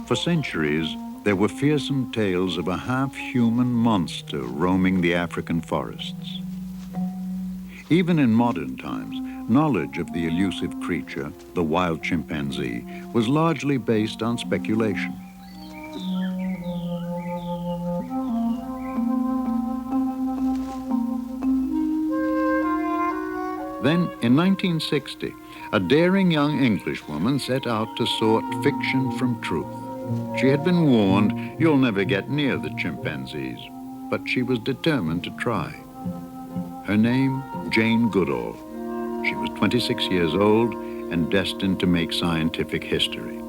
For centuries, there were fearsome tales of a half-human monster roaming the African forests. Even in modern times, knowledge of the elusive creature, the wild chimpanzee, was largely based on speculation. Then, in 1960, a daring young Englishwoman set out to sort fiction from truth. She had been warned, you'll never get near the chimpanzees, but she was determined to try. Her name, Jane Goodall. She was 26 years old and destined to make scientific history.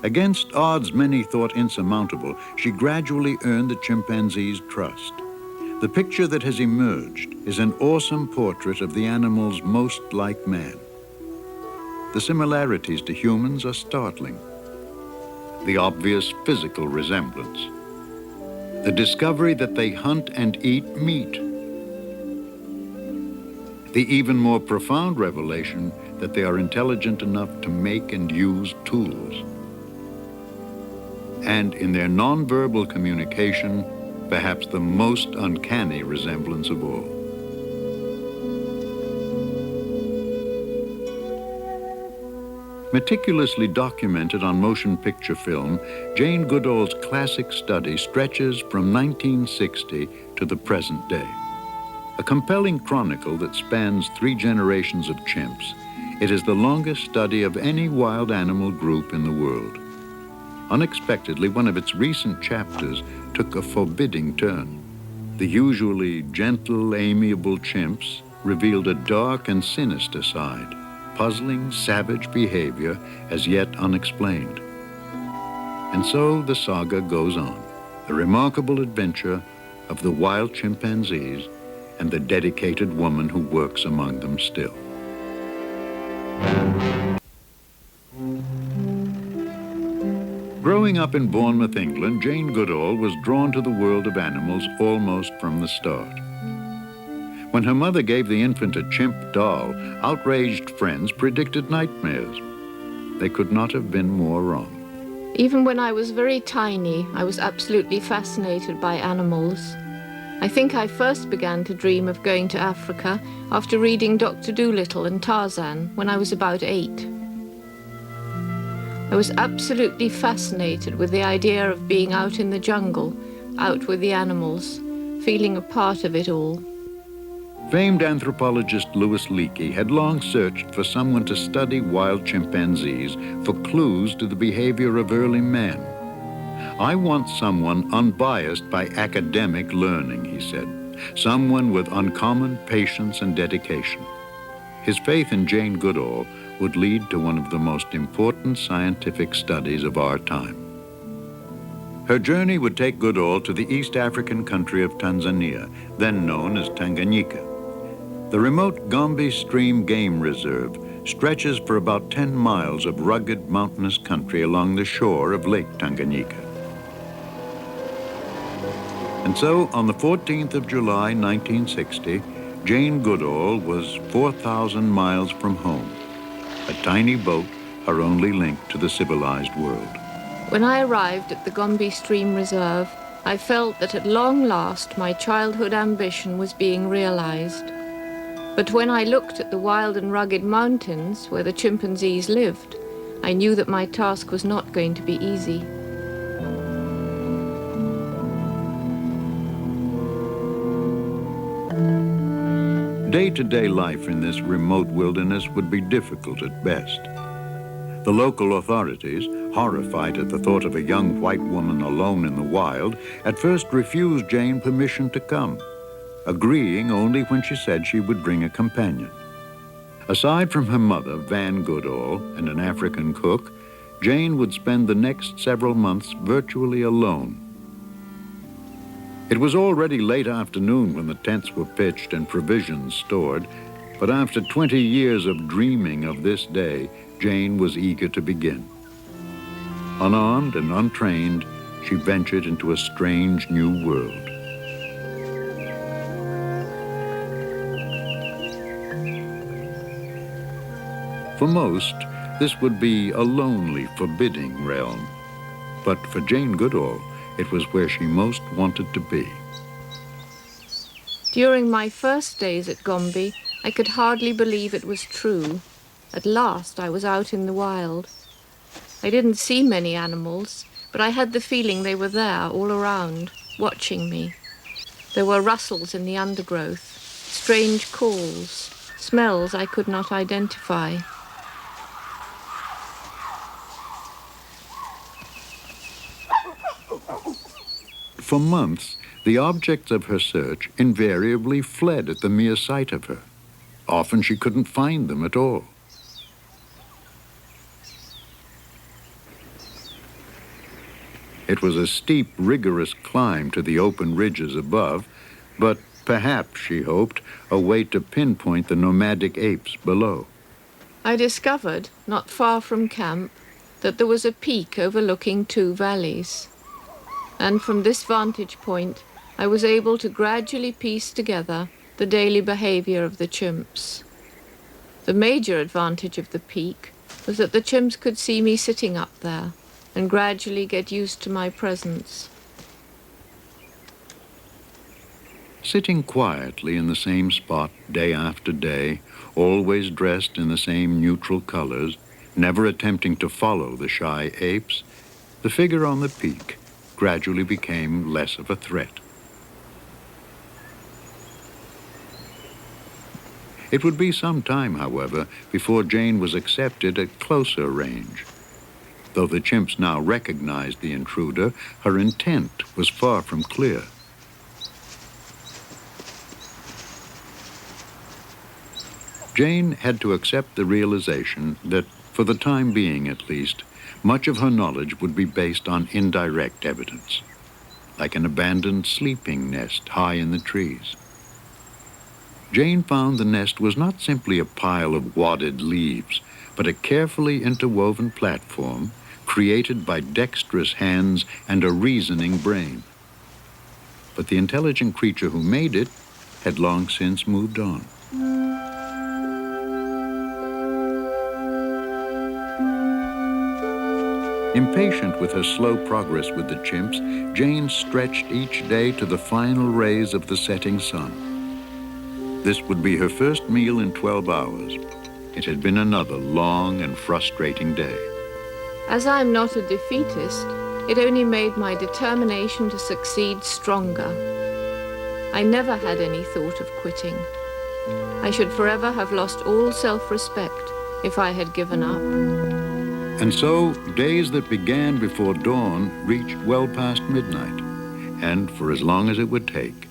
Against odds many thought insurmountable, she gradually earned the chimpanzee's trust. The picture that has emerged is an awesome portrait of the animals most like man. The similarities to humans are startling. The obvious physical resemblance. The discovery that they hunt and eat meat. The even more profound revelation that they are intelligent enough to make and use tools. And in their nonverbal communication, perhaps the most uncanny resemblance of all. Meticulously documented on motion picture film, Jane Goodall's classic study stretches from 1960 to the present day. A compelling chronicle that spans 3 generations of chimps, it is the longest study of any wild animal group in the world. Unexpectedly, one of its recent chapters took a forbidding turn. The usually gentle, amiable chimps revealed a dark and sinister side, puzzling, savage behavior as yet unexplained. And so the saga goes on, the remarkable adventure of the wild chimpanzees and the dedicated woman who works among them still. Growing up in Bournemouth, England, Jane Goodall was drawn to the world of animals almost from the start. When her mother gave the infant a chimp doll, outraged friends predicted nightmares. They could not have been more wrong. Even when I was very tiny, I was absolutely fascinated by animals. I think I first began to dream of going to Africa after reading Dr. Dolittle and Tarzan when I was about 8. I was absolutely fascinated with the idea of being out in the jungle, out with the animals, feeling a part of it all. Famed anthropologist Louis Leakey had long searched for someone to study wild chimpanzees for clues to the behavior of early man. I want someone unbiased by academic learning, he said, someone with uncommon patience and dedication. His faith in Jane Goodall would lead to one of the most important scientific studies of our time. Her journey would take Goodall to the East African country of Tanzania, then known as Tanganyika. The remote Gombe Stream Game Reserve stretches for about 10 miles of rugged mountainous country along the shore of Lake Tanganyika. And so, on the 14th of July, 1960, Jane Goodall was 4,000 miles from home. A tiny boat, her only link to the civilized world. When I arrived at the Gombe Stream Reserve, I felt that at long last my childhood ambition was being realized. But when I looked at the wild and rugged mountains where the chimpanzees lived, I knew that my task was not going to be easy. Day-to-day life in this remote wilderness would be difficult at best. The local authorities, horrified at the thought of a young white woman alone in the wild, at first refused Jane permission to come, agreeing only when she said she would bring a companion. Aside from her mother, Van Goodall, and an African cook, Jane would spend the next several months virtually alone. It was already late afternoon when the tents were pitched and provisions stored, but after 20 years of dreaming of this day, Jane was eager to begin. Unarmed and untrained, she ventured into a strange new world. For most, this would be a lonely, forbidding realm. But for Jane Goodall, it was where she most wanted to be. During my first days at Gombe, I could hardly believe it was true. At last, I was out in the wild. I didn't see many animals, but I had the feeling they were there all around, watching me. There were rustles in the undergrowth, strange calls, smells I could not identify. For months, the objects of her search invariably fled at the mere sight of her. Often she couldn't find them at all. It was a steep, rigorous climb to the open ridges above, but perhaps, she hoped, a way to pinpoint the nomadic apes below. I discovered, not far from camp, that there was a peak overlooking two valleys. And from this vantage point, I was able to gradually piece together the daily behavior of the chimps. The major advantage of the peak was that the chimps could see me sitting up there and gradually get used to my presence. Sitting quietly in the same spot day after day, always dressed in the same neutral colors, never attempting to follow the shy apes, the figure on the peak gradually became less of a threat. It would be some time, however, before Jane was accepted at closer range. Though the chimps now recognized the intruder, her intent was far from clear. Jane had to accept the realization that, for the time being at least, much of her knowledge would be based on indirect evidence, like an abandoned sleeping nest high in the trees. Jane found the nest was not simply a pile of wadded leaves, but a carefully interwoven platform created by dexterous hands and a reasoning brain. But the intelligent creature who made it had long since moved on. Impatient with her slow progress with the chimps, Jane stretched each day to the final rays of the setting sun. This would be her first meal in 12 hours. It had been another long and frustrating day. As I'm not a defeatist, it only made my determination to succeed stronger. I never had any thought of quitting. I should forever have lost all self-respect if I had given up. And so, days that began before dawn reached well past midnight, and for as long as it would take,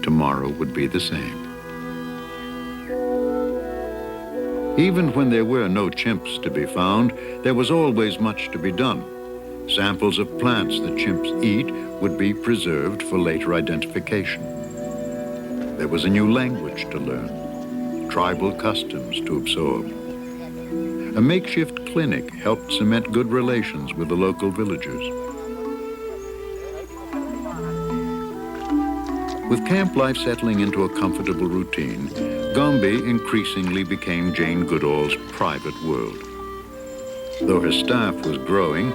tomorrow would be the same. Even when there were no chimps to be found, there was always much to be done. Samples of plants that chimps eat would be preserved for later identification. There was a new language to learn, tribal customs to absorb. A makeshift clinic helped cement good relations with the local villagers. With camp life settling into a comfortable routine, Gombe increasingly became Jane Goodall's private world. Though her staff was growing,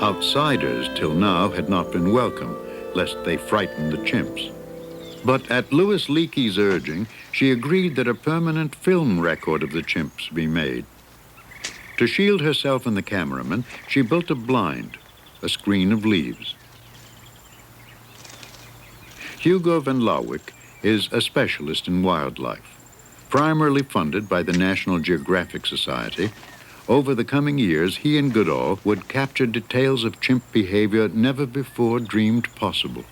outsiders till now had not been welcome, lest they frighten the chimps. But at Louis Leakey's urging, she agreed that a permanent film record of the chimps be made. To shield herself and the cameraman, she built a blind, a screen of leaves. Hugo van Lawick is a specialist in wildlife. Primarily funded by the National Geographic Society, over the coming years, he and Goodall would capture details of chimp behavior never before dreamed possible.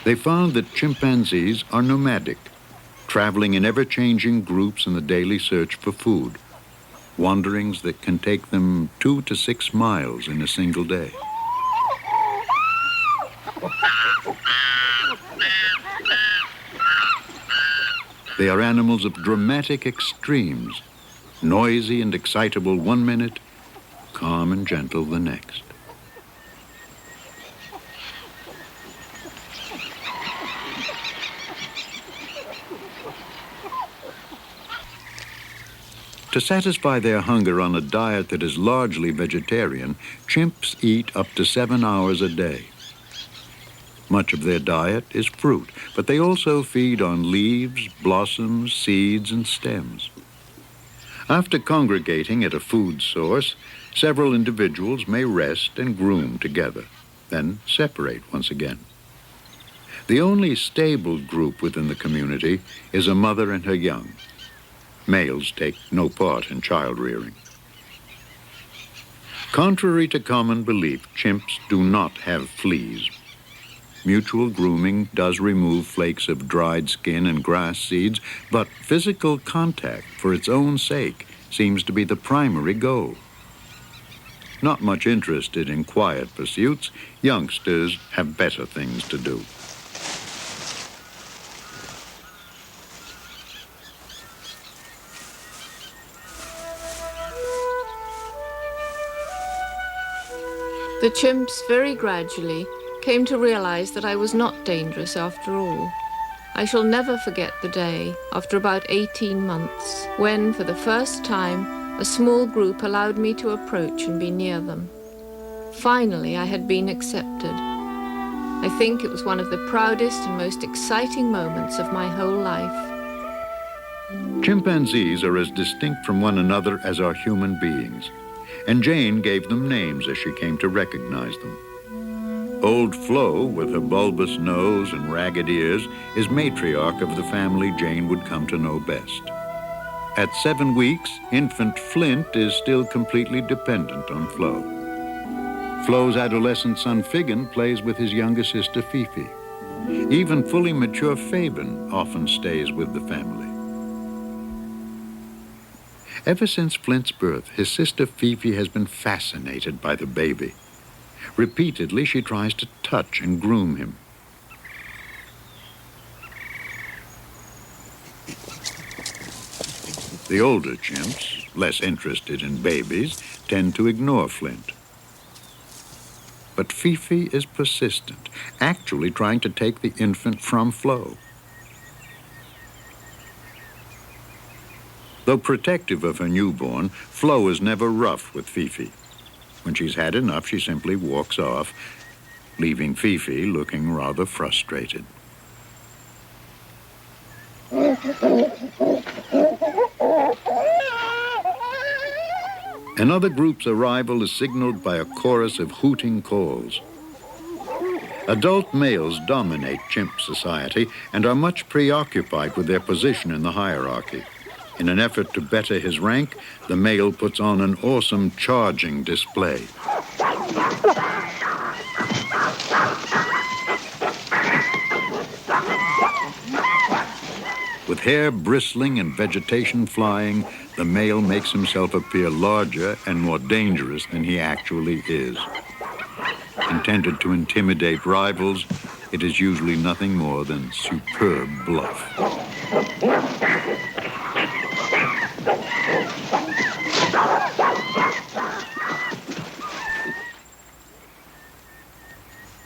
They found that chimpanzees are nomadic, traveling in ever-changing groups in the daily search for food. wanderings that can take them 2 to 6 miles in a single day. They are animals of dramatic extremes, noisy and excitable one minute, calm and gentle the next. To satisfy their hunger on a diet that is largely vegetarian, chimps eat up to 7 hours a day. Much of their diet is fruit, but they also feed on leaves, blossoms, seeds, and stems. After congregating at a food source, several individuals may rest and groom together, then separate once again. The only stable group within the community is a mother and her young. Males take no part in child rearing. Contrary to common belief, chimps do not have fleas. Mutual grooming does remove flakes of dried skin and grass seeds, but physical contact for its own sake seems to be the primary goal. Not much interested in quiet pursuits, youngsters have better things to do. The chimps very gradually came to realize that I was not dangerous after all. I shall never forget the day, after about 18 months, when, for the first time, a small group allowed me to approach and be near them. Finally, I had been accepted. I think it was one of the proudest and most exciting moments of my whole life. Chimpanzees are as distinct from one another as are human beings, and Jane gave them names as she came to recognize them. Old Flo, with her bulbous nose and ragged ears, is matriarch of the family Jane would come to know best. At 7 weeks, infant Flint is still completely dependent on Flo. Flo's adolescent son Figgin plays with his younger sister Fifi. Even fully mature Fabian often stays with the family. Ever since Flint's birth, his sister Fifi has been fascinated by the baby. Repeatedly, she tries to touch and groom him. The older chimps, less interested in babies, tend to ignore Flint. But Fifi is persistent, actually trying to take the infant from Flo. Though protective of her newborn, Flo is never rough with Fifi. When she's had enough, she simply walks off, leaving Fifi looking rather frustrated. Another group's arrival is signaled by a chorus of hooting calls. Adult males dominate chimp society and are much preoccupied with their position in the hierarchy. In an effort to better his rank, the male puts on an awesome charging display. With hair bristling and vegetation flying, the male makes himself appear larger and more dangerous than he actually is. Intended to intimidate rivals, it is usually nothing more than superb bluff.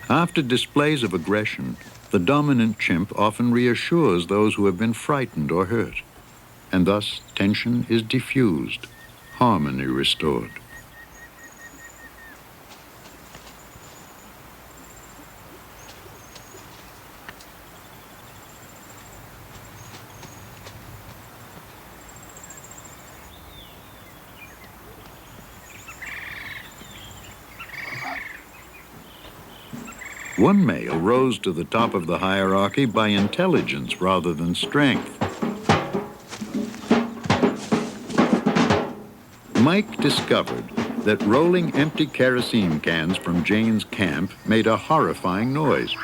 After displays of aggression, the dominant chimp often reassures those who have been frightened or hurt, and thus tension is diffused, harmony restored. One male rose to the top of the hierarchy by intelligence rather than strength. Mike discovered that rolling empty kerosene cans from Jane's camp made a horrifying noise.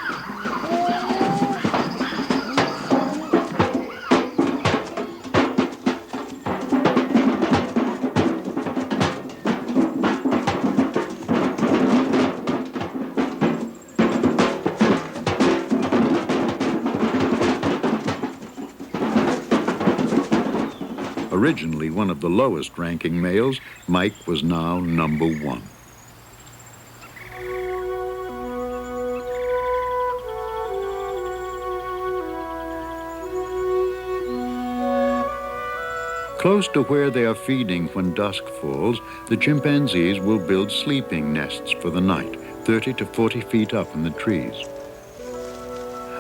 Originally one of the lowest-ranking males, Mike was now number one. Close to where they are feeding when dusk falls, the chimpanzees will build sleeping nests for the night, 30 to 40 feet up in the trees.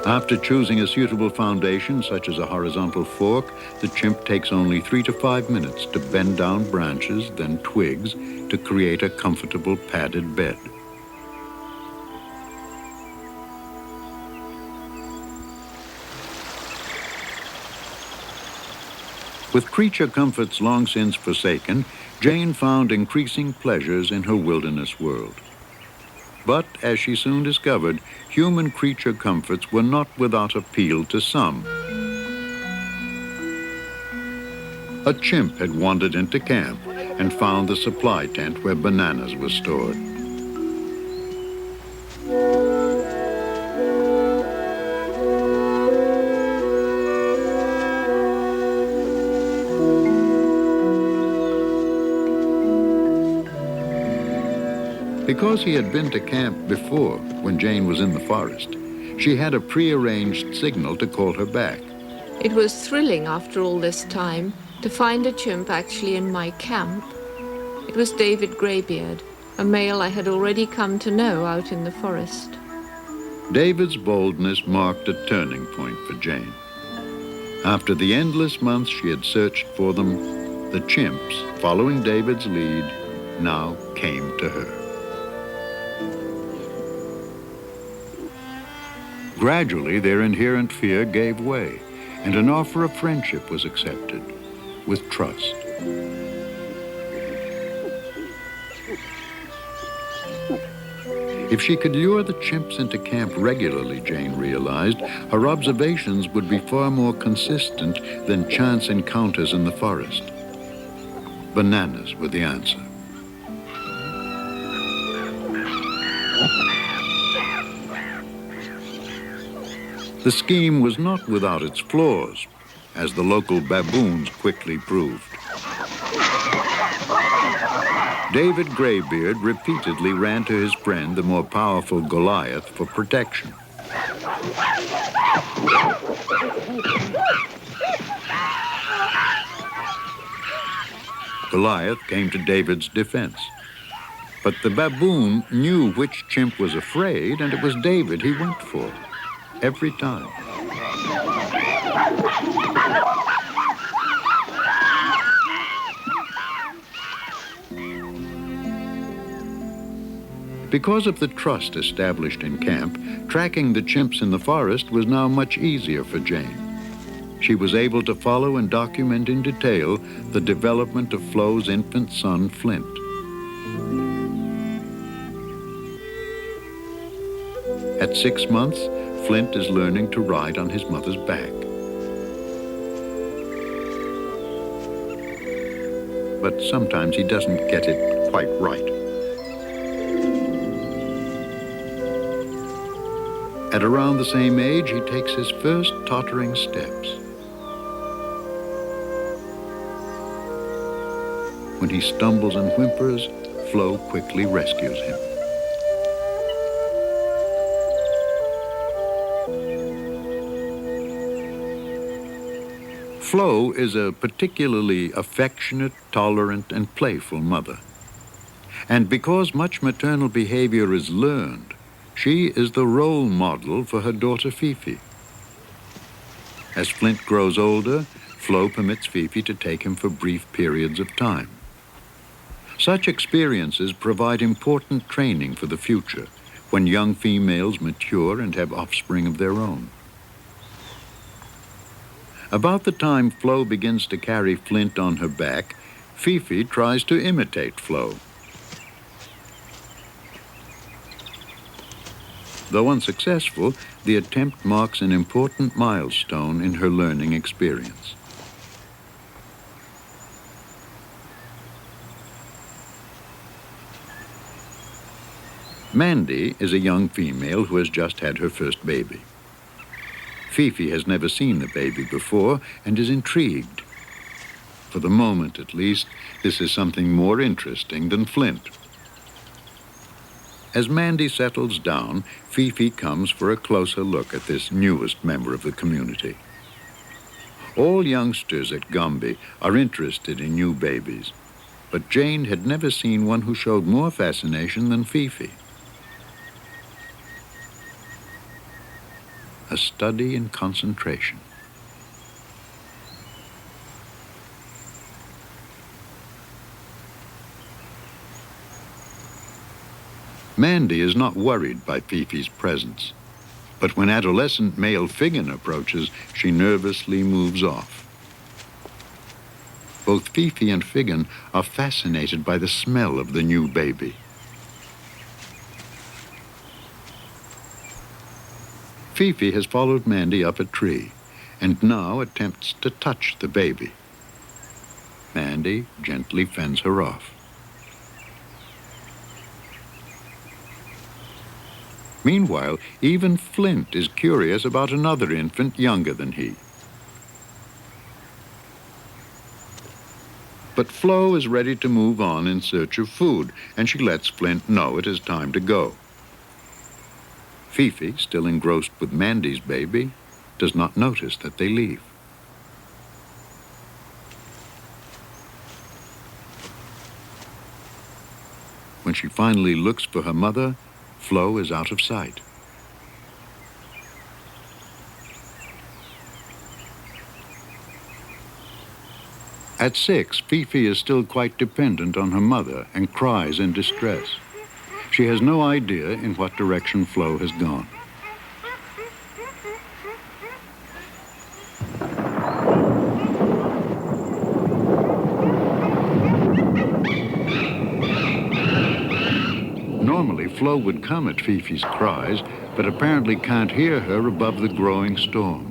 After choosing a suitable foundation, such as a horizontal fork, the chimp takes only 3 to 5 minutes to bend down branches, then twigs, to create a comfortable padded bed. With creature comforts long since forsaken, Jane found increasing pleasures in her wilderness world. But, as she soon discovered, human creature comforts were not without appeal to some. A chimp had wandered into camp and found the supply tent where bananas were stored. Because he had been to camp before, when Jane was in the forest, she had a prearranged signal to call her back. It was thrilling after all this time to find a chimp actually in my camp. It was David Greybeard, a male I had already come to know out in the forest. David's boldness marked a turning point for Jane. After the endless months she had searched for them, the chimps, following David's lead, now came to her. Gradually, their inherent fear gave way, and an offer of friendship was accepted, with trust. If she could lure the chimps into camp regularly, Jane realized, her observations would be far more consistent than chance encounters in the forest. Bananas were the answer. The scheme was not without its flaws, as the local baboons quickly proved. David Greybeard repeatedly ran to his friend, the more powerful Goliath, for protection. Goliath came to David's defense. But the baboon knew which chimp was afraid, and it was David he went for. Every time. Because of the trust established in camp, tracking the chimps in the forest was now much easier for Jane. She was able to follow and document in detail the development of Flo's infant son, Flint. At 6 months, Flint is learning to ride on his mother's back. But sometimes he doesn't get it quite right. At around the same age, he takes his first tottering steps. When he stumbles and whimpers, Flo quickly rescues him. Flo is a particularly affectionate, tolerant, and playful mother. And because much maternal behavior is learned, she is the role model for her daughter Fifi. As Flint grows older, Flo permits Fifi to take him for brief periods of time. Such experiences provide important training for the future, when young females mature and have offspring of their own. About the time Flo begins to carry Flint on her back, Fifi tries to imitate Flo. Though unsuccessful, the attempt marks an important milestone in her learning experience. Mandy is a young female who has just had her first baby. Fifi has never seen the baby before and is intrigued. For the moment, at least, this is something more interesting than Flint. As Mandy settles down, Fifi comes for a closer look at this newest member of the community. All youngsters at Gombe are interested in new babies, but Jane had never seen one who showed more fascination than Fifi. A study in concentration. Mandy is not worried by Fifi's presence, but when adolescent male Figgin approaches, she nervously moves off. Both Fifi and Figgin are fascinated by the smell of the new baby. Fifi has followed Mandy up a tree and now attempts to touch the baby. Mandy gently fends her off. Meanwhile, even Flint is curious about another infant younger than he. But Flo is ready to move on in search of food, and she lets Flint know it is time to go. Fifi, still engrossed with Mandy's baby, does not notice that they leave. When she finally looks for her mother, Flo is out of sight. At 6, Fifi is still quite dependent on her mother and cries in distress. She has no idea in what direction Flo has gone. Normally, Flo would come at Fifi's cries, but apparently can't hear her above the growing storm.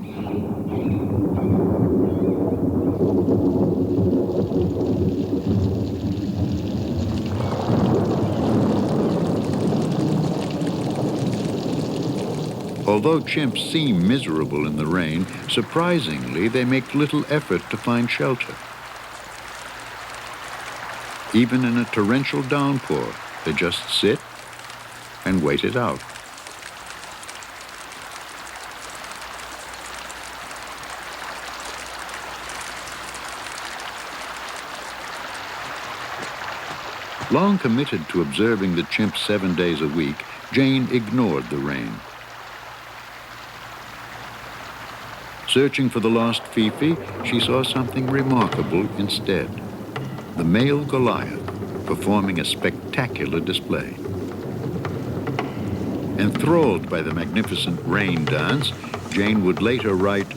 Although chimps seem miserable in the rain, surprisingly, they make little effort to find shelter. Even in a torrential downpour, they just sit and wait it out. Long committed to observing the chimps 7 days a week, Jane ignored the rain. Searching for the lost Fifi, she saw something remarkable instead. The male Goliath performing a spectacular display. Enthralled by the magnificent rain dance, Jane would later write,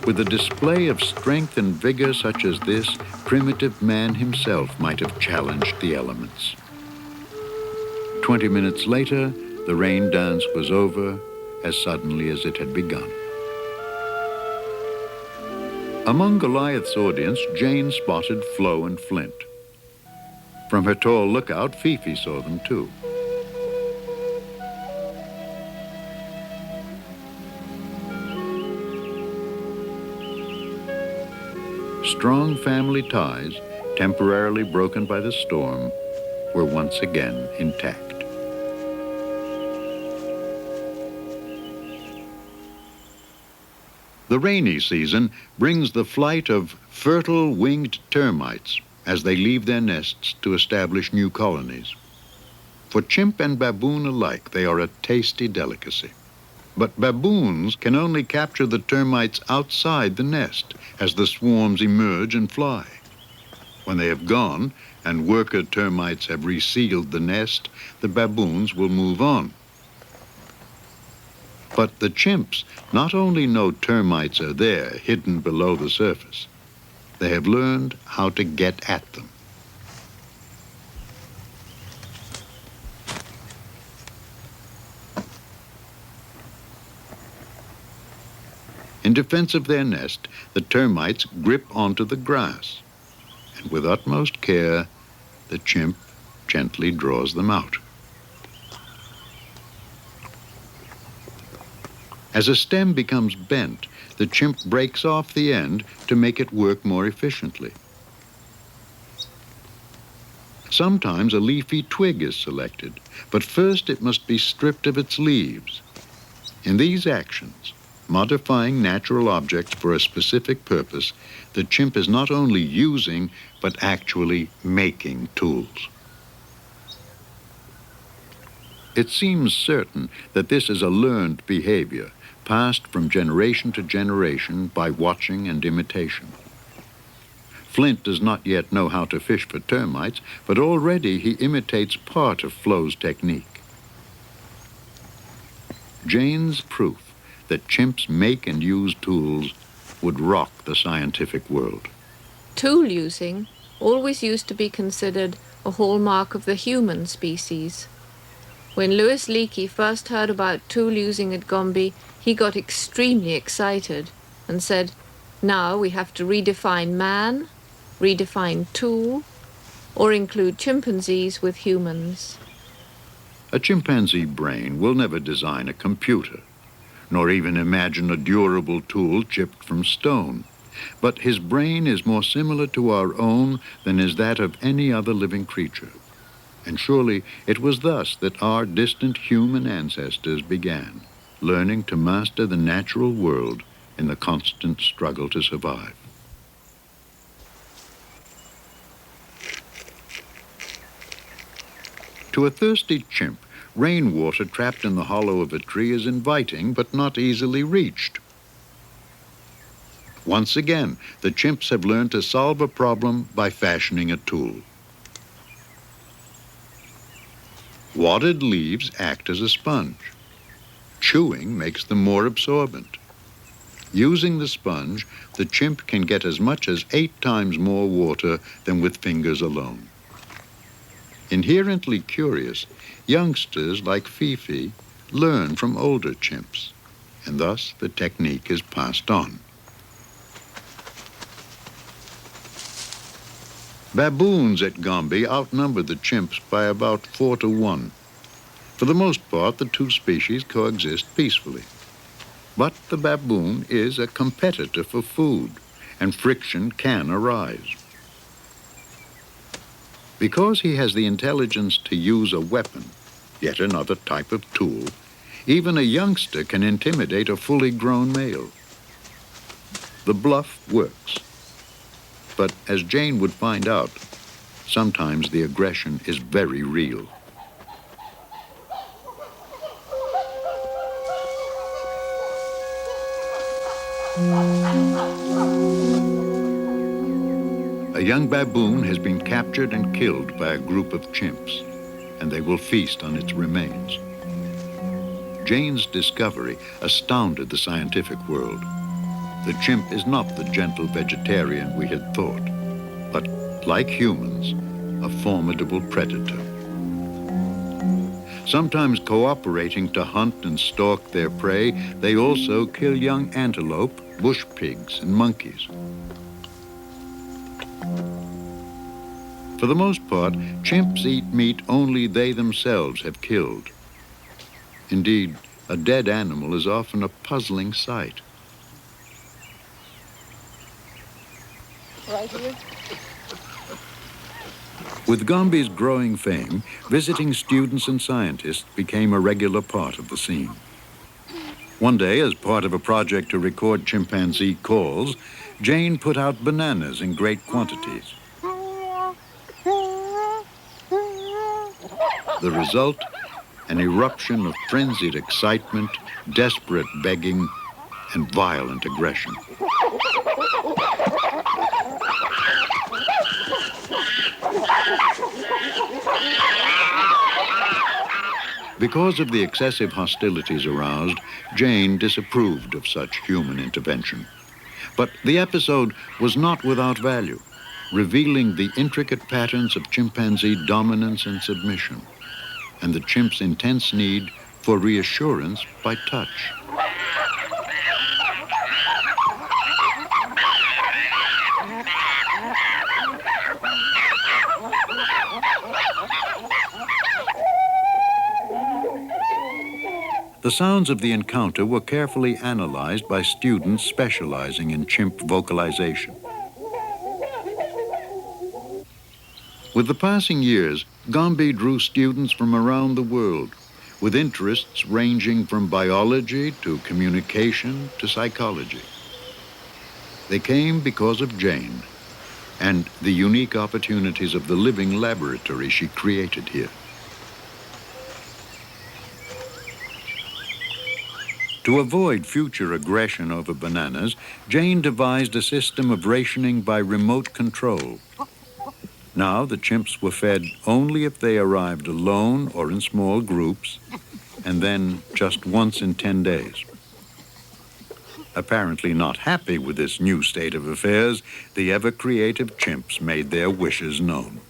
"With a display of strength and vigor such as this, primitive man himself might have challenged the elements." 20 minutes later, the rain dance was over as suddenly as it had begun. Among Goliath's audience, Jane spotted Flo and Flint. From her tall lookout, Fifi saw them too. Strong family ties, temporarily broken by the storm, were once again intact. The rainy season brings the flight of fertile winged termites as they leave their nests to establish new colonies. For chimp and baboon alike, they are a tasty delicacy. But baboons can only capture the termites outside the nest as the swarms emerge and fly. When they have gone and worker termites have resealed the nest, the baboons will move on. But the chimps not only know termites are there, hidden below the surface, they have learned how to get at them. In defense of their nest, the termites grip onto the grass, and with utmost care, the chimp gently draws them out. As a stem becomes bent, the chimp breaks off the end to make it work more efficiently. Sometimes a leafy twig is selected, but first it must be stripped of its leaves. In these actions, modifying natural objects for a specific purpose, the chimp is not only using, but actually making tools. It seems certain that this is a learned behavior, passed from generation to generation by watching and imitation. Flint does not yet know how to fish for termites, but already he imitates part of Flo's technique. Jane's proof that chimps make and use tools would rock the scientific world. Tool using always used to be considered a hallmark of the human species. When Louis Leakey first heard about tool using at Gombe, he got extremely excited and said, now we have to redefine man, redefine tool, or include chimpanzees with humans. A chimpanzee brain will never design a computer, nor even imagine a durable tool chipped from stone. But his brain is more similar to our own than is that of any other living creature. And surely it was thus that our distant human ancestors began, learning to master the natural world in the constant struggle to survive. To a thirsty chimp, rainwater trapped in the hollow of a tree is inviting but not easily reached. Once again, the chimps have learned to solve a problem by fashioning a tool. Wadded leaves act as a sponge. Chewing makes them more absorbent. Using the sponge, the chimp can get as much as 8 times more water than with fingers alone. Inherently curious, youngsters like Fifi learn from older chimps, and thus the technique is passed on. Baboons at Gombe outnumber the chimps by about 4 to 1. For the most part, the two species coexist peacefully. But the baboon is a competitor for food, and friction can arise. Because he has the intelligence to use a weapon, yet another type of tool, even a youngster can intimidate a fully grown male. The bluff works. But as Jane would find out, sometimes the aggression is very real. A young baboon has been captured and killed by a group of chimps, and they will feast on its remains. Jane's discovery astounded the scientific world. The chimp is not the gentle vegetarian we had thought, but, like humans, a formidable predator. Sometimes cooperating to hunt and stalk their prey, they also kill young antelope, bush pigs, and monkeys. For the most part, chimps eat meat only they themselves have killed. Indeed, a dead animal is often a puzzling sight. Right here. With Gombe's growing fame, visiting students and scientists became a regular part of the scene. One day, as part of a project to record chimpanzee calls, Jane put out bananas in great quantities. The result, an eruption of frenzied excitement, desperate begging, and violent aggression. Because of the excessive hostilities aroused, Jane disapproved of such human intervention. But the episode was not without value, revealing the intricate patterns of chimpanzee dominance and submission, and the chimp's intense need for reassurance by touch. The sounds of the encounter were carefully analyzed by students specializing in chimp vocalization. With the passing years, Gombe drew students from around the world, with interests ranging from biology to communication to psychology. They came because of Jane and the unique opportunities of the living laboratory she created here. To avoid future aggression over bananas, Jane devised a system of rationing by remote control. Now the chimps were fed only if they arrived alone or in small groups, and then just once in 10 days. Apparently not happy with this new state of affairs, the ever-creative chimps made their wishes known.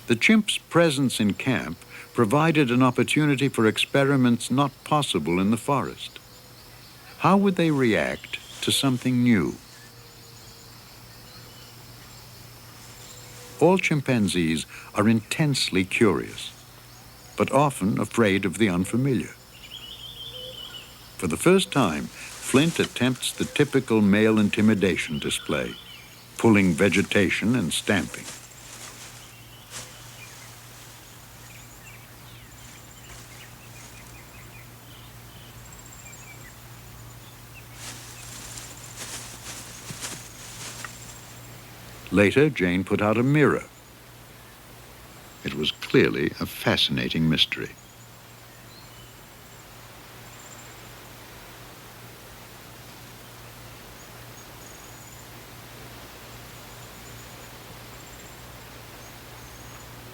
The chimps' presence in camp provided an opportunity for experiments not possible in the forest. How would they react to something new? All chimpanzees are intensely curious, but often afraid of the unfamiliar. For the first time, Flint attempts the typical male intimidation display, pulling vegetation and stamping. Later, Jane put out a mirror. It was clearly a fascinating mystery.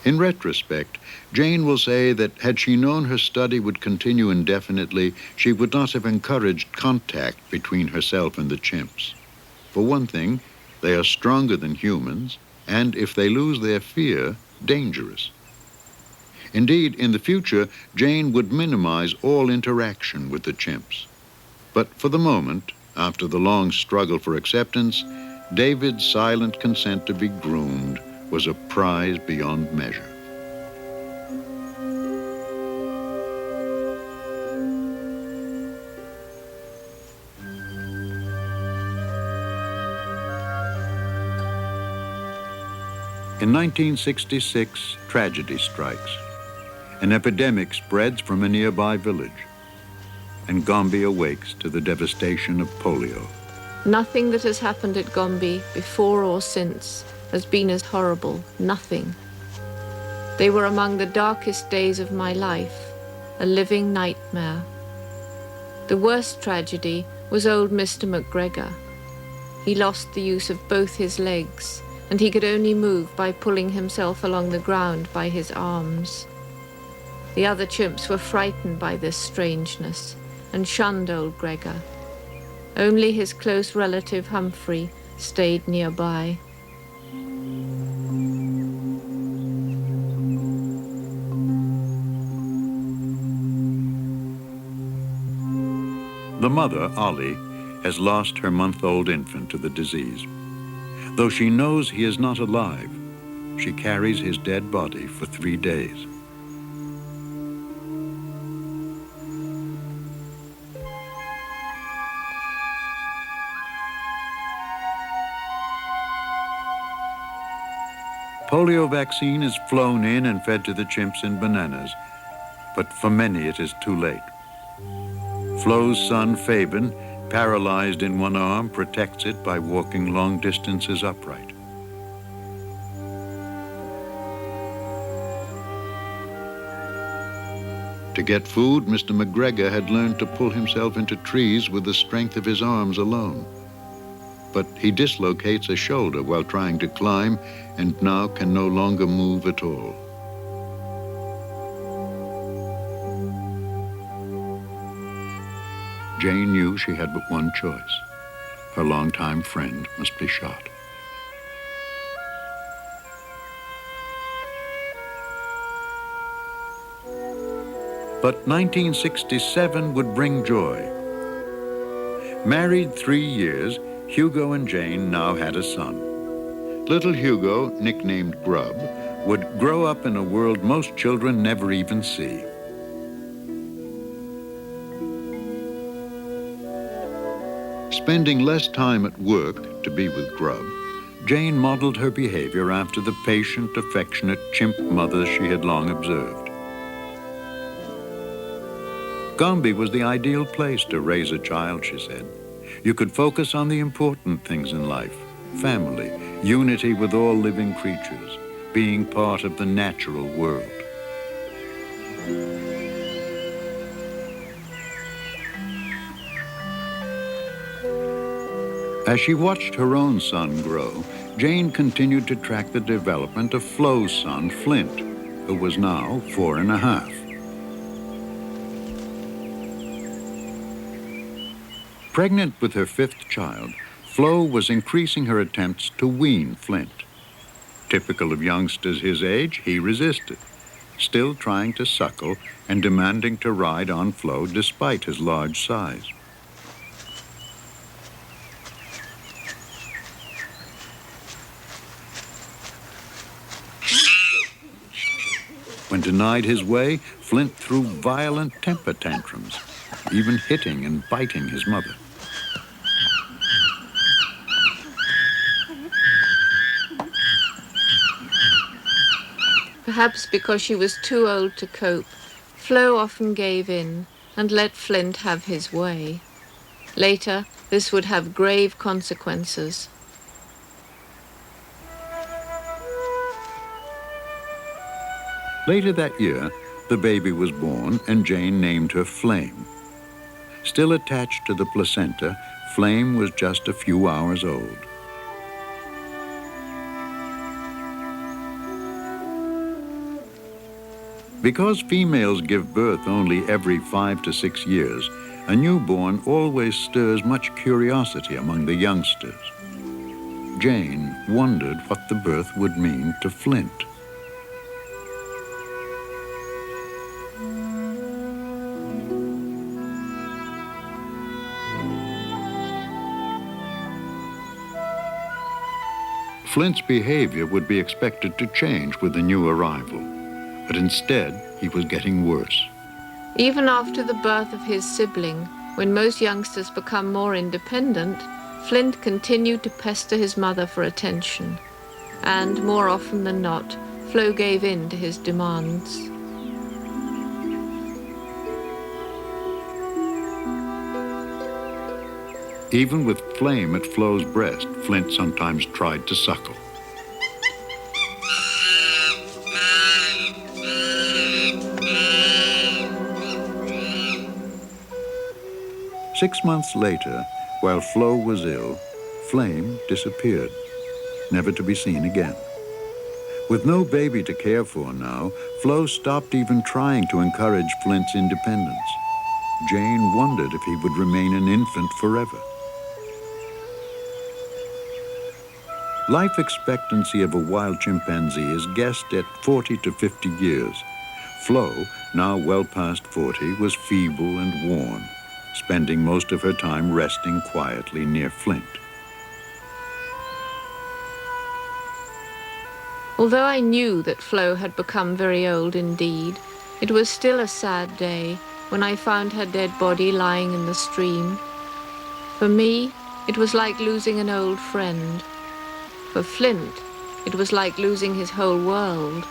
In retrospect, Jane will say that had she known her study would continue indefinitely, she would not have encouraged contact between herself and the chimps. For one thing, they are stronger than humans, and if they lose their fear, dangerous. Indeed, in the future, Jane would minimize all interaction with the chimps. But for the moment, after the long struggle for acceptance, David's silent consent to be groomed was a prize beyond measure. In 1966, tragedy strikes. An epidemic spreads from a nearby village, and Gombe awakes to the devastation of polio. Nothing that has happened at Gombe, before or since, has been as horrible. Nothing. They were among the darkest days of my life, a living nightmare. The worst tragedy was old Mr. McGregor. He lost the use of both his legs, and he could only move by pulling himself along the ground by his arms. The other chimps were frightened by this strangeness and shunned old Gregor. Only his close relative Humphrey stayed nearby. The mother, Ollie, has lost her month-old infant to the disease. Though she knows he is not alive, she carries his dead body for 3 days. Polio vaccine is flown in and fed to the chimps in bananas, but for many it is too late. Flo's son, Fabian, paralyzed in one arm, protects it by walking long distances upright. To get food, Mr. McGregor had learned to pull himself into trees with the strength of his arms alone. But he dislocates a shoulder while trying to climb and now can no longer move at all. Jane knew she had but one choice. Her longtime friend must be shot. But 1967 would bring joy. Married 3 years, Hugo and Jane now had a son. Little Hugo, nicknamed Grub, would grow up in a world most children never even see. Spending less time at work to be with Grub, Jane modeled her behavior after the patient, affectionate chimp mother she had long observed. Gombe was the ideal place to raise a child, she said. You could focus on the important things in life: family, unity with all living creatures, being part of the natural world. As she watched her own son grow, Jane continued to track the development of Flo's son, Flint, who was now 4.5. Pregnant with her 5th child, Flo was increasing her attempts to wean Flint. Typical of youngsters his age, he resisted, still trying to suckle and demanding to ride on Flo despite his large size. When denied his way, Flint threw violent temper tantrums, even hitting and biting his mother. Perhaps because she was too old to cope, Flo often gave in and let Flint have his way. Later, this would have grave consequences. Later that year, the baby was born and Jane named her Flame. Still attached to the placenta, Flame was just a few hours old. Because females give birth only every 5 to 6 years, a newborn always stirs much curiosity among the youngsters. Jane wondered what the birth would mean to Flint. Flint's behavior would be expected to change with the new arrival, but instead he was getting worse. Even after the birth of his sibling, when most youngsters become more independent, Flint continued to pester his mother for attention, and more often than not, Flo gave in to his demands. Even with Flame at Flo's breast, Flint sometimes tried to suckle. Six months later, while Flo was ill, Flame disappeared, never to be seen again. With no baby to care for now, Flo stopped even trying to encourage Flint's independence. Jane wondered if he would remain an infant forever. Life expectancy of a wild chimpanzee is guessed at 40 to 50 years. Flo, now well past 40, was feeble and worn, spending most of her time resting quietly near Flint. Although I knew that Flo had become very old indeed, it was still a sad day when I found her dead body lying in the stream. For me, it was like losing an old friend. For Flint, it was like losing his whole world.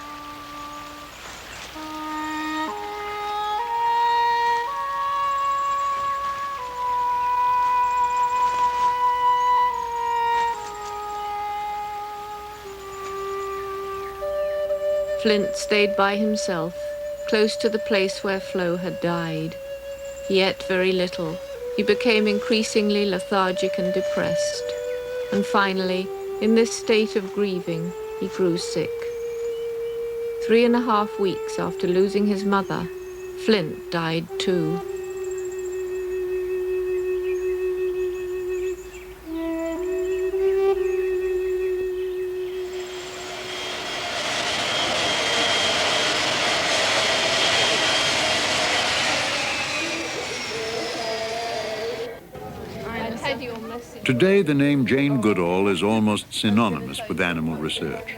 Flint stayed by himself, close to the place where Flo had died. He ate very little. He became increasingly lethargic and depressed. And finally, in this state of grieving, he grew sick. 3.5 weeks after losing his mother, Flint died too. I had your message Today, the name Jane Goodall is almost synonymous with animal research.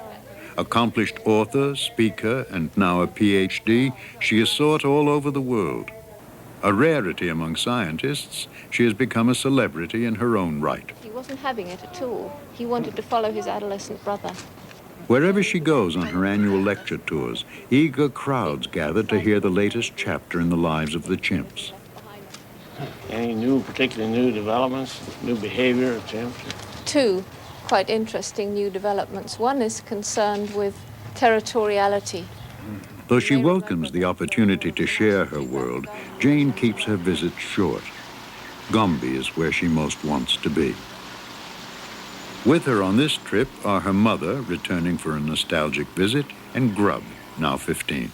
Accomplished author, speaker, and now a PhD, she is sought all over the world. A rarity among scientists, she has become a celebrity in her own right. He wasn't having it at all. He wanted to follow his adolescent brother. Wherever she goes on her annual lecture tours, eager crowds gather to hear the latest chapter in the lives of the chimps. Any particularly new developments, new behavior of chimps? Two quite interesting new developments. One is concerned with territoriality. Though she welcomes the opportunity to share her world, Jane keeps her visits short. Gombe is where she most wants to be. With her on this trip are her mother, returning for a nostalgic visit, and Grub, now 15.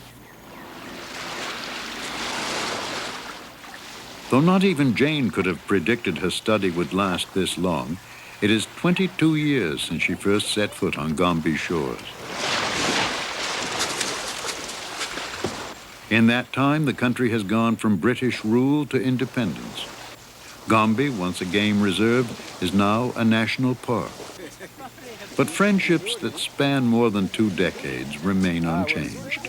Though not even Jane could have predicted her study would last this long, it is 22 years since she first set foot on Gombe's shores. In that time, the country has gone from British rule to independence. Gombe, once a game reserve, is now a national park. But friendships that span more than 2 decades remain unchanged.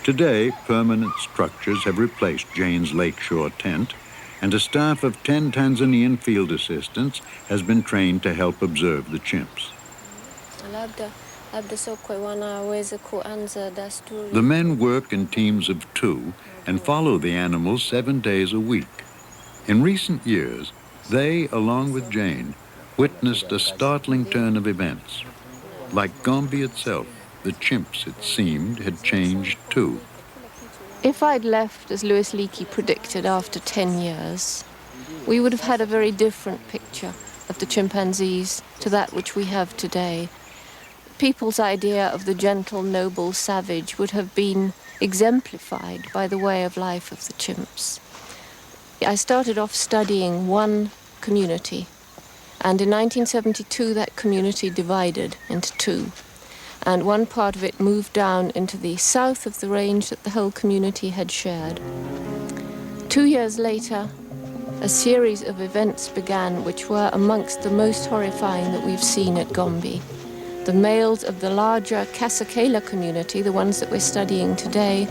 Today, permanent structures have replaced Jane's lakeshore tent, and a staff of 10 Tanzanian field assistants has been trained to help observe the chimps. The men work in teams of 2 and follow the animals 7 days a week. In recent years, they, along with Jane, witnessed a startling turn of events. Like Gombe itself, the chimps, it seemed, had changed too. If I'd left, as Louis Leakey predicted, after 10 years, we would have had a very different picture of the chimpanzees to that which we have today. People's idea of the gentle, noble savage would have been exemplified by the way of life of the chimps. I started off studying one community, and in 1972 that community divided into 2. And one part of it moved down into the south of the range that the whole community had shared. 2 years later, a series of events began which were amongst the most horrifying that we've seen at Gombe. The males of the larger Kasakela community, the ones that we're studying today,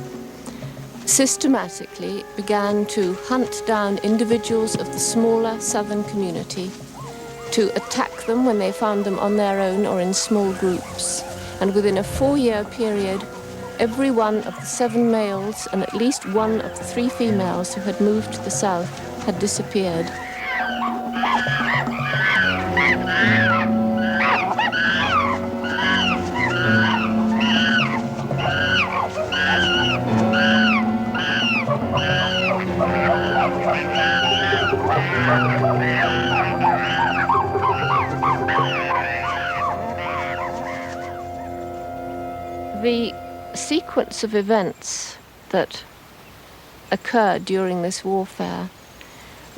systematically began to hunt down individuals of the smaller southern community, to attack them when they found them on their own or in small groups. And within a 4-year period, every one of the 7 males and at least one of the 3 females who had moved to the south had disappeared. The sequence of events that occurred during this warfare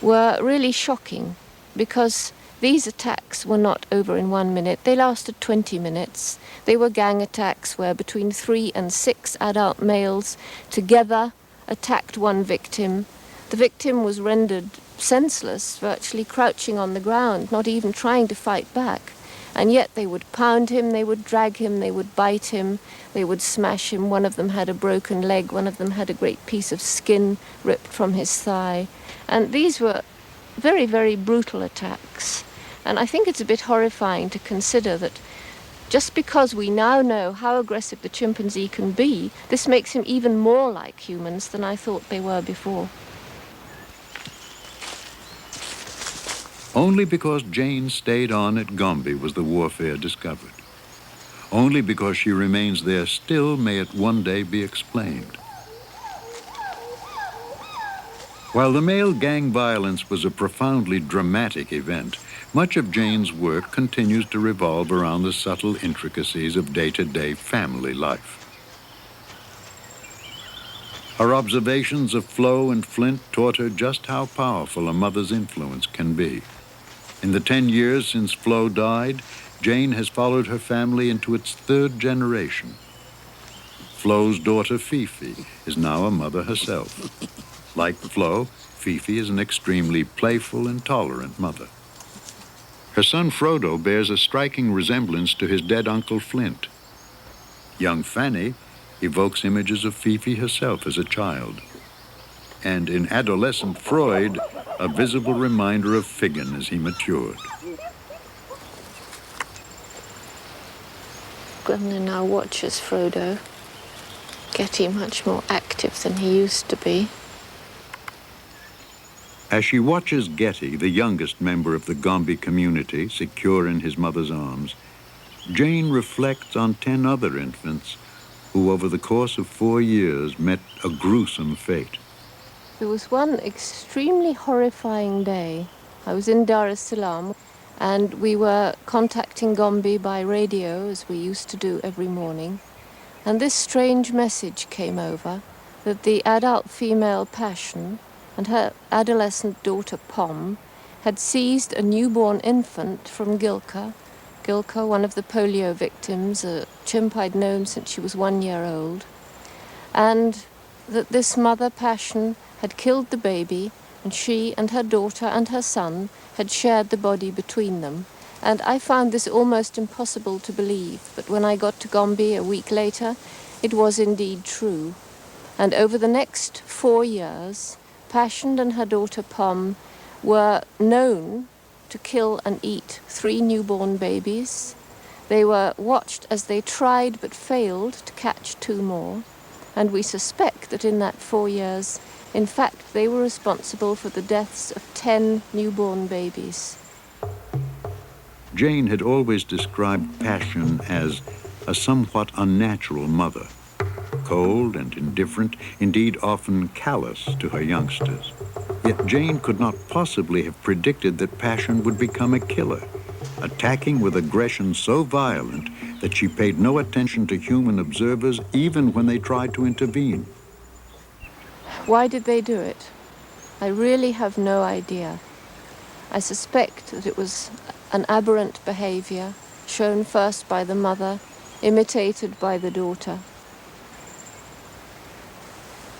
were really shocking, because these attacks were not over in 1 minute. They lasted 20 minutes. They were gang attacks where between 3 and 6 adult males together attacked one victim. The victim was rendered senseless, virtually crouching on the ground, not even trying to fight back. And yet they would pound him, they would drag him, they would bite him, they would smash him. One of them had a broken leg, one of them had a great piece of skin ripped from his thigh. And these were very, very brutal attacks. And I think it's a bit horrifying to consider that just because we now know how aggressive the chimpanzee can be, this makes him even more like humans than I thought they were before. Only because Jane stayed on at Gombe was the warfare discovered. Only because she remains there still may it one day be explained. While the male gang violence was a profoundly dramatic event, much of Jane's work continues to revolve around the subtle intricacies of day-to-day family life. Her observations of Flo and Flint taught her just how powerful a mother's influence can be. In the 10 years since Flo died, Jane has followed her family into its third generation. Flo's daughter, Fifi, is now a mother herself. Like Flo, Fifi is an extremely playful and tolerant mother. Her son, Frodo, bears a striking resemblance to his dead uncle, Flint. Young Fanny evokes images of Fifi herself as a child. And in adolescent Freud, a visible reminder of Figgin as he matured. Grimner now watches Frodo, getting much more active than he used to be. As she watches Getty, the youngest member of the Gombe community, secure in his mother's arms, Jane reflects on 10 other infants who over the course of 4 years met a gruesome fate. There was one extremely horrifying day. I was in Dar es Salaam and we were contacting Gombe by radio, as we used to do every morning. And this strange message came over that the adult female Passion and her adolescent daughter Pom had seized a newborn infant from Gilka, one of the polio victims, a chimp I'd known since she was 1 year old, and that this mother Passion had killed the baby, and she and her daughter and her son had shared the body between them. And I found this almost impossible to believe, but when I got to Gombe a week later, it was indeed true. And over the next 4 years, Passion and her daughter Pom were known to kill and eat 3 newborn babies. They were watched as they tried but failed to catch 2 more. And we suspect that in that 4 years, in fact, they were responsible for the deaths of 10 newborn babies. Jane had always described Passion as a somewhat unnatural mother, cold and indifferent, indeed often callous to her youngsters. Yet Jane could not possibly have predicted that Passion would become a killer, attacking with aggression so violent that she paid no attention to human observers even when they tried to intervene. Why did they do it? I really have no idea. I suspect that it was an aberrant behavior, shown first by the mother, imitated by the daughter.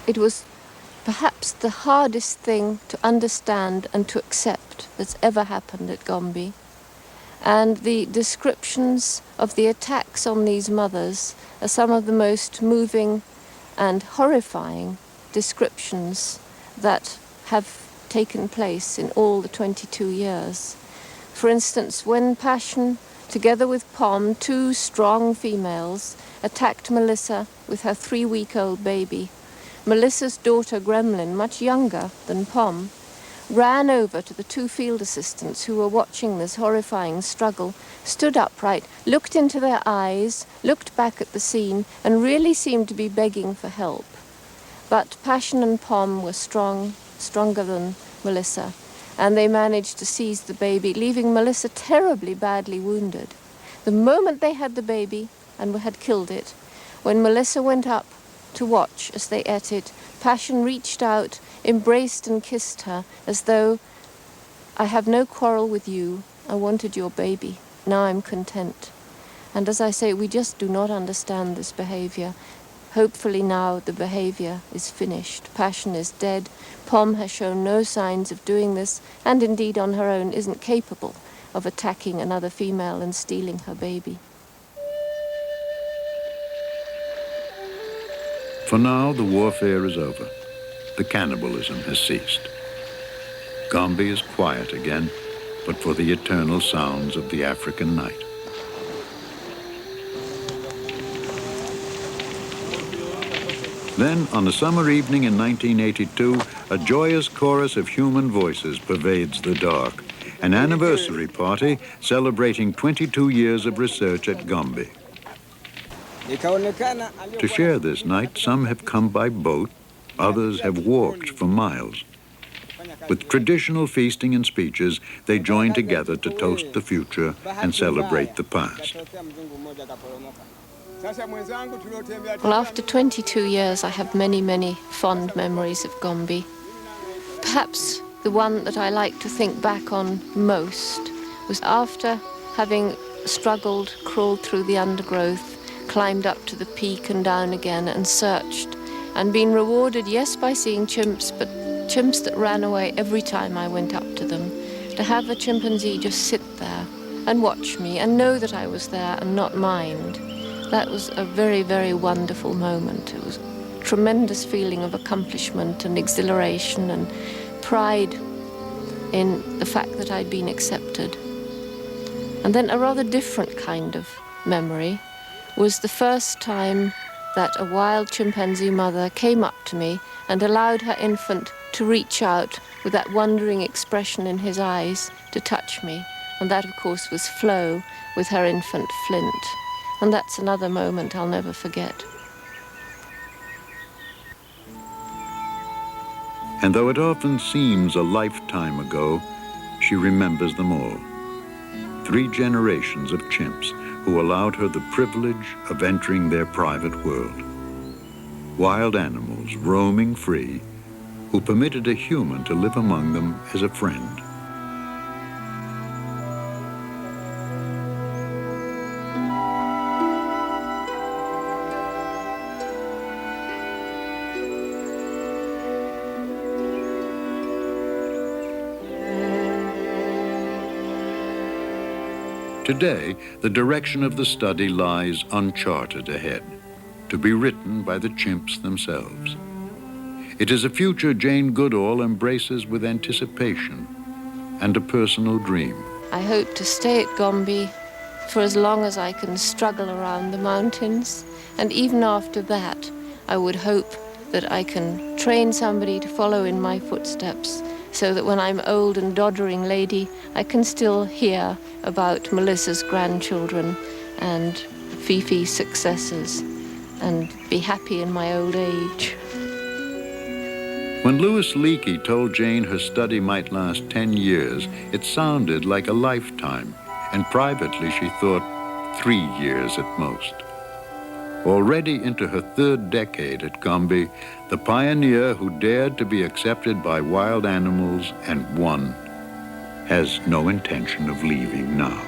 It was perhaps the hardest thing to understand and to accept that's ever happened at Gombe. And the descriptions of the attacks on these mothers are some of the most moving and horrifying descriptions that have taken place in all the 22 years. For instance, when Passion, together with Pom, 2 strong females, attacked Melissa with her 3-week-old baby, Melissa's daughter Gremlin, much younger than Pom, ran over to the 2 field assistants who were watching this horrifying struggle, stood upright, looked into their eyes, looked back at the scene, and really seemed to be begging for help. But Passion and Pom were stronger than Melissa, and they managed to seize the baby, leaving Melissa terribly badly wounded. The moment they had the baby and had killed it, when Melissa went up to watch as they ate it, Passion reached out, embraced and kissed her, as though, "I have no quarrel with you, I wanted your baby, now I'm content." And as I say, we just do not understand this behavior. Hopefully now the behavior is finished. Passion is dead. Pom has shown no signs of doing this, and indeed on her own isn't capable of attacking another female and stealing her baby. For now, the warfare is over. The cannibalism has ceased. Gombe is quiet again, but for the eternal sounds of the African night. Then, on a summer evening in 1982, a joyous chorus of human voices pervades the dark, an anniversary party celebrating 22 years of research at Gombe. To share this night, some have come by boat, others have walked for miles. With traditional feasting and speeches, they join together to toast the future and celebrate the past. Well, after 22 years, I have many, many fond memories of Gombe. Perhaps the one that I like to think back on most was after having struggled, crawled through the undergrowth, climbed up to the peak and down again and searched, and been rewarded, yes, by seeing chimps, but chimps that ran away every time I went up to them. To have a chimpanzee just sit there and watch me and know that I was there and not mind, that was a very, very wonderful moment. It was a tremendous feeling of accomplishment and exhilaration and pride in the fact that I'd been accepted. And then a rather different kind of memory was the first time that a wild chimpanzee mother came up to me and allowed her infant to reach out with that wondering expression in his eyes to touch me. And that, of course, was Flo with her infant Flint. And that's another moment I'll never forget. And though it often seems a lifetime ago, she remembers them all. 3 generations of chimps who allowed her the privilege of entering their private world. Wild animals roaming free, who permitted a human to live among them as a friend. Today, the direction of the study lies uncharted ahead, to be written by the chimps themselves. It is a future Jane Goodall embraces with anticipation and a personal dream. I hope to stay at Gombe for as long as I can struggle around the mountains, and even after that, I would hope that I can train somebody to follow in my footsteps, so that when I'm old and doddering lady, I can still hear about Melissa's grandchildren and Fifi's successors and be happy in my old age. When Louis Leakey told Jane her study might last 10 years, it sounded like a lifetime, and privately she thought 3 years at most. Already into her 3rd decade at Gombe, the pioneer who dared to be accepted by wild animals and won has no intention of leaving now.